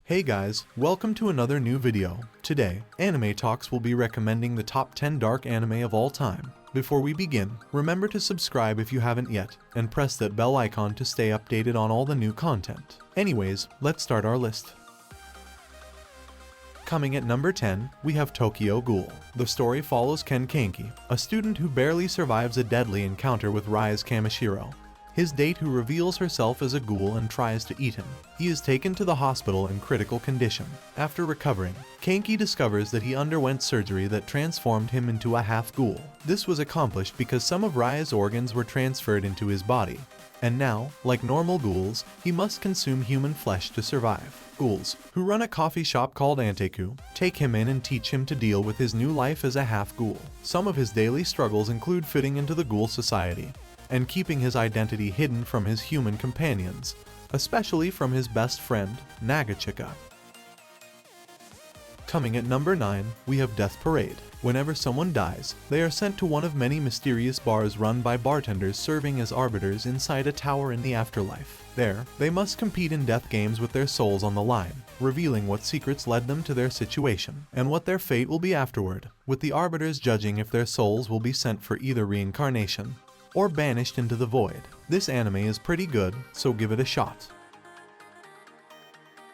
Hey guys, welcome to another new video. Today, Anime Talks will be recommending the top 10 dark anime of all time. Before we begin, remember to subscribe if you haven't yet, and press that bell icon to stay updated on all the new content. Anyways, let's start our list. Coming at number 10, we have Tokyo Ghoul. The story follows Ken Kanki, a student who barely survives a deadly encounter with Rise Kamishiro, his date who reveals herself as a ghoul and tries to eat him. He is taken to the hospital in critical condition. After recovering, Kanki discovers that he underwent surgery that transformed him into a half-ghoul. This was accomplished because some of Rai's organs were transferred into his body, and now, like normal ghouls, he must consume human flesh to survive. Ghouls, who run a coffee shop called Anteku, take him in and teach him to deal with his new life as a half-ghoul. Some of his daily struggles include fitting into the ghoul society and keeping his identity hidden from his human companions, especially from his best friend, Nagachika. Coming at number 9, we have Death Parade. Whenever someone dies, they are sent to one of many mysterious bars run by bartenders serving as arbiters inside a tower in the afterlife. There, they must compete in death games with their souls on the line, revealing what secrets led them to their situation, and what their fate will be afterward, with the arbiters judging if their souls will be sent for either reincarnation or banished into the void. This anime is pretty good, so give it a shot.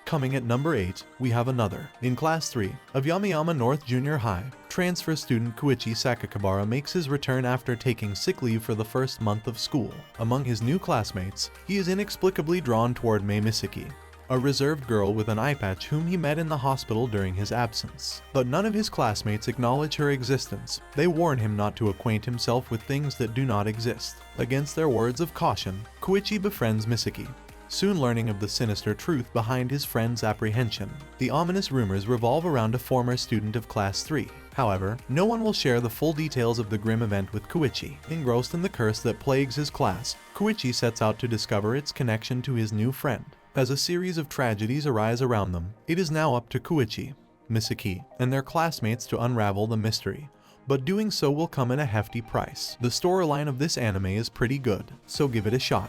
Coming at number 8, we have another. In Class 3 of Yamayama North Junior High, transfer student Koichi Sakakibara makes his return after taking sick leave for the first month of school. Among his new classmates, he is inexplicably drawn toward Mei Misaki, a reserved girl with an eye patch whom he met in the hospital during his absence. But none of his classmates acknowledge her existence. They warn him not to acquaint himself with things that do not exist. Against their words of caution, Koichi befriends Misaki, soon learning of the sinister truth behind his friend's apprehension. The ominous rumors revolve around a former student of Class 3. However, no one will share the full details of the grim event with Koichi. Engrossed in the curse that plagues his class, Koichi sets out to discover its connection to his new friend. As a series of tragedies arise around them, it is now up to Koichi, Misaki, and their classmates to unravel the mystery. But doing so will come at a hefty price. The storyline of this anime is pretty good, so give it a shot.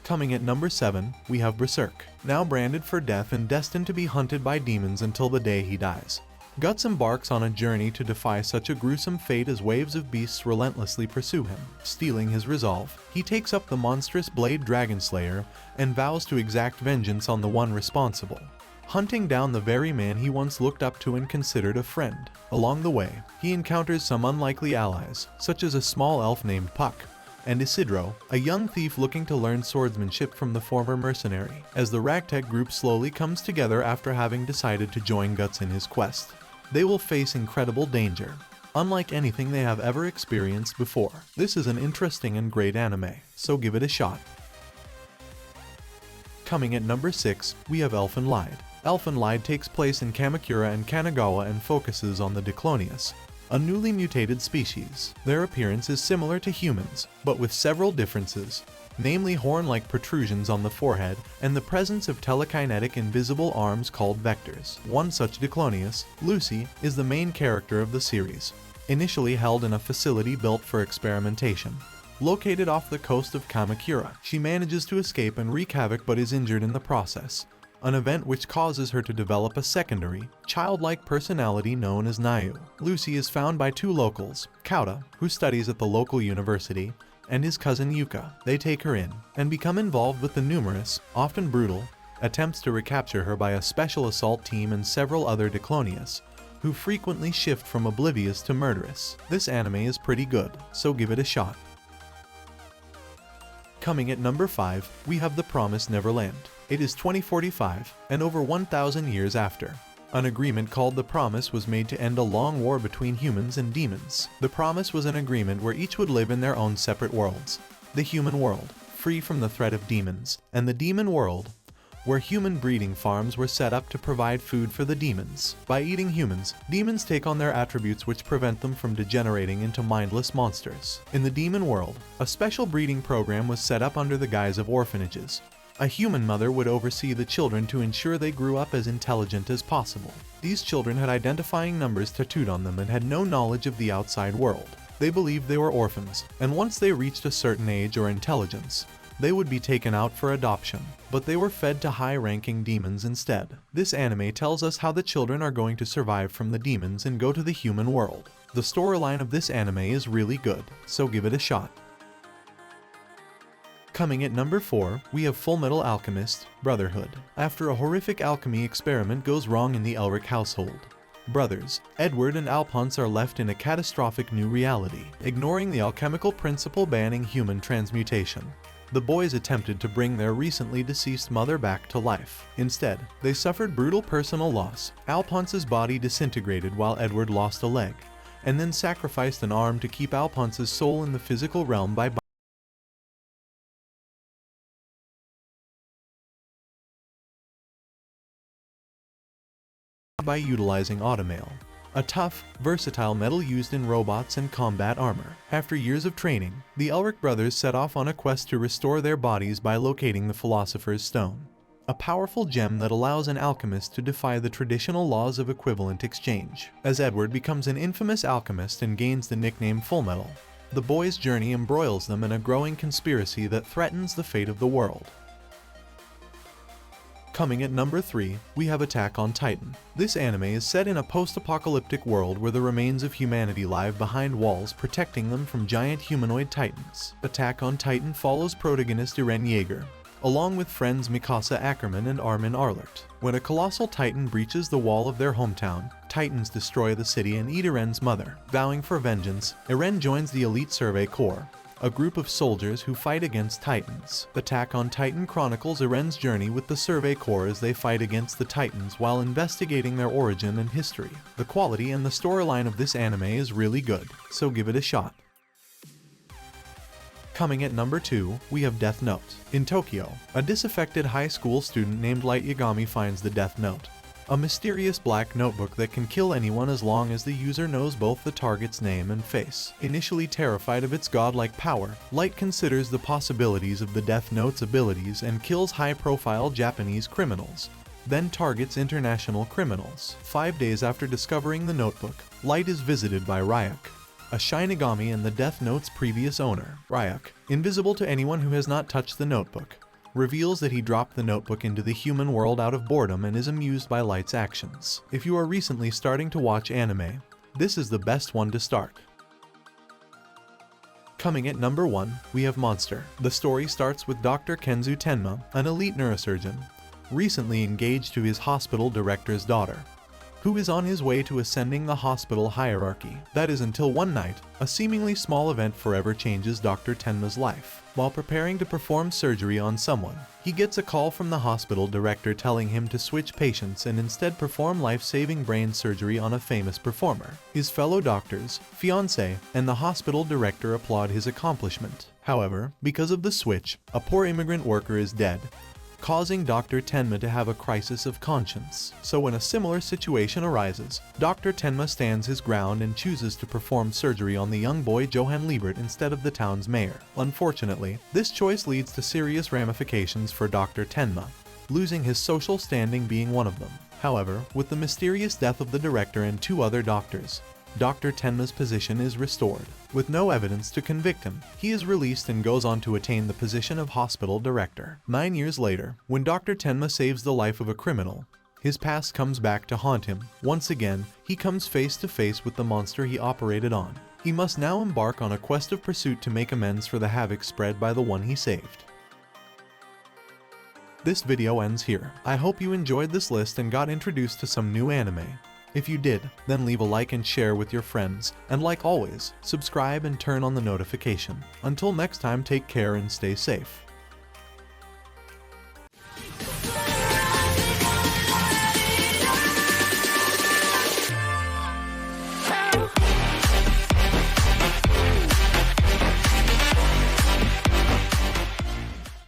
Coming at number 7, we have BERSERK. Now branded for death and destined to be hunted by demons until the day he dies, Guts embarks on a journey to defy such a gruesome fate as waves of beasts relentlessly pursue him. Stealing his resolve, he takes up the monstrous Blade Dragon Slayer and vows to exact vengeance on the one responsible, hunting down the very man he once looked up to and considered a friend. Along the way, he encounters some unlikely allies, such as a small elf named Puck, and Isidro, a young thief looking to learn swordsmanship from the former mercenary, as the ragtag group slowly comes together after having decided to join Guts in his quest. They will face incredible danger, unlike anything they have ever experienced before. This is an interesting and great anime, so give it a shot. Coming at number 6, we have ELFEN. ELFEN takes place in Kamakura and Kanagawa and focuses on the Diclonius, a newly mutated species. Their appearance is similar to humans, but with several differences, namely horn-like protrusions on the forehead and the presence of telekinetic invisible arms called vectors. One such Diclonius, Lucy, is the main character of the series, initially held in a facility built for experimentation. Located off the coast of Kamakura, she manages to escape and wreak havoc but is injured in the process, an event which causes her to develop a secondary, childlike personality known as Nayu. Lucy is found by two locals, Kauta, who studies at the local university, and his cousin Yuka. They take her in, and become involved with the numerous, often brutal, attempts to recapture her by a special assault team and several other Diclonius, who frequently shift from oblivious to murderous. This anime is pretty good, so give it a shot. Coming at number 5, we have The Promised Neverland. It is 2045, and over 1,000 years after, an agreement called the Promise was made to end a long war between humans and demons. The Promise was an agreement where each would live in their own separate worlds. The human world, free from the threat of demons, and the demon world, where human breeding farms were set up to provide food for the demons. By eating humans, demons take on their attributes which prevent them from degenerating into mindless monsters. In the demon world, a special breeding program was set up under the guise of orphanages. A human mother would oversee the children to ensure they grew up as intelligent as possible. These children had identifying numbers tattooed on them and had no knowledge of the outside world. They believed they were orphans, and once they reached a certain age or intelligence, they would be taken out for adoption, but they were fed to high-ranking demons instead. This anime tells us how the children are going to survive from the demons and go to the human world. The storyline of this anime is really good, so give it a shot. Coming at number 4, we have FULLMETAL Alchemist, Brotherhood. After a horrific alchemy experiment goes wrong in the Elric household, brothers, Edward and Alphonse are left in a catastrophic new reality, ignoring the alchemical principle banning human transmutation. The boys attempted to bring their recently deceased mother back to life. Instead, they suffered brutal personal loss. Alphonse's body disintegrated while Edward lost a leg, and then sacrificed an arm to keep Alphonse's soul in the physical realm by utilizing automail, a tough, versatile metal used in robots and combat armor. After years of training, the Elric brothers set off on a quest to restore their bodies by locating the Philosopher's Stone, a powerful gem that allows an alchemist to defy the traditional laws of equivalent exchange. As Edward becomes an infamous alchemist and gains the nickname FULLMETAL, the boys' journey embroils them in a growing conspiracy that threatens the fate of the world. Coming at number 3, we have Attack on Titan. This anime is set in a post-apocalyptic world where the remains of humanity lie behind walls protecting them from giant humanoid titans. Attack on Titan follows protagonist Eren Yeager, along with friends Mikasa Ackerman and Armin Arlert. When a colossal titan breaches the wall of their hometown, titans destroy the city and eat Eren's mother. Vowing for vengeance, Eren joins the Elite Survey Corps, a group of soldiers who fight against titans. Attack on Titan chronicles Eren's journey with the Survey Corps as they fight against the titans while investigating their origin and history. The quality and the storyline of this anime is really good, so give it a shot. Coming at number 2, we have Death Note. In Tokyo, a disaffected high school student named Light Yagami finds the Death Note, a mysterious black notebook that can kill anyone as long as the user knows both the target's name and face. Initially terrified of its godlike power, Light considers the possibilities of the Death Note's abilities and kills high-profile Japanese criminals, then targets international criminals. 5 days after discovering the notebook, Light is visited by Ryuk, a Shinigami and the Death Note's previous owner. Ryuk, invisible to anyone who has not touched the notebook, reveals that he dropped the notebook into the human world out of boredom and is amused by Light's actions. If you are recently starting to watch anime, this is the best one to start. Coming at number 1, we have Monster. The story starts with Dr. Kenzu Tenma, an elite neurosurgeon, recently engaged to his hospital director's daughter, who is on his way to ascending the hospital hierarchy. That is until one night, a seemingly small event forever changes Dr. Tenma's life. While preparing to perform surgery on someone, he gets a call from the hospital director telling him to switch patients and instead perform life-saving brain surgery on a famous performer. His fellow doctors, fiancé, and the hospital director applaud his accomplishment. However, because of the switch, a poor immigrant worker is dead, causing Dr. Tenma to have a crisis of conscience. So when a similar situation arises, Dr. Tenma stands his ground and chooses to perform surgery on the young boy Johann Liebert instead of the town's mayor. Unfortunately, this choice leads to serious ramifications for Dr. Tenma, losing his social standing being one of them. However, with the mysterious death of the director and 2 other doctors, Dr. Tenma's position is restored. With no evidence to convict him, he is released and goes on to attain the position of hospital director. 9 years later, when Dr. Tenma saves the life of a criminal, his past comes back to haunt him. Once again, he comes face to face with the monster he operated on. He must now embark on a quest of pursuit to make amends for the havoc spread by the one he saved. This video ends here. I hope you enjoyed this list and got introduced to some new anime. If you did, then leave a like and share with your friends, and like always, subscribe and turn on the notification. Until next time, take care and stay safe.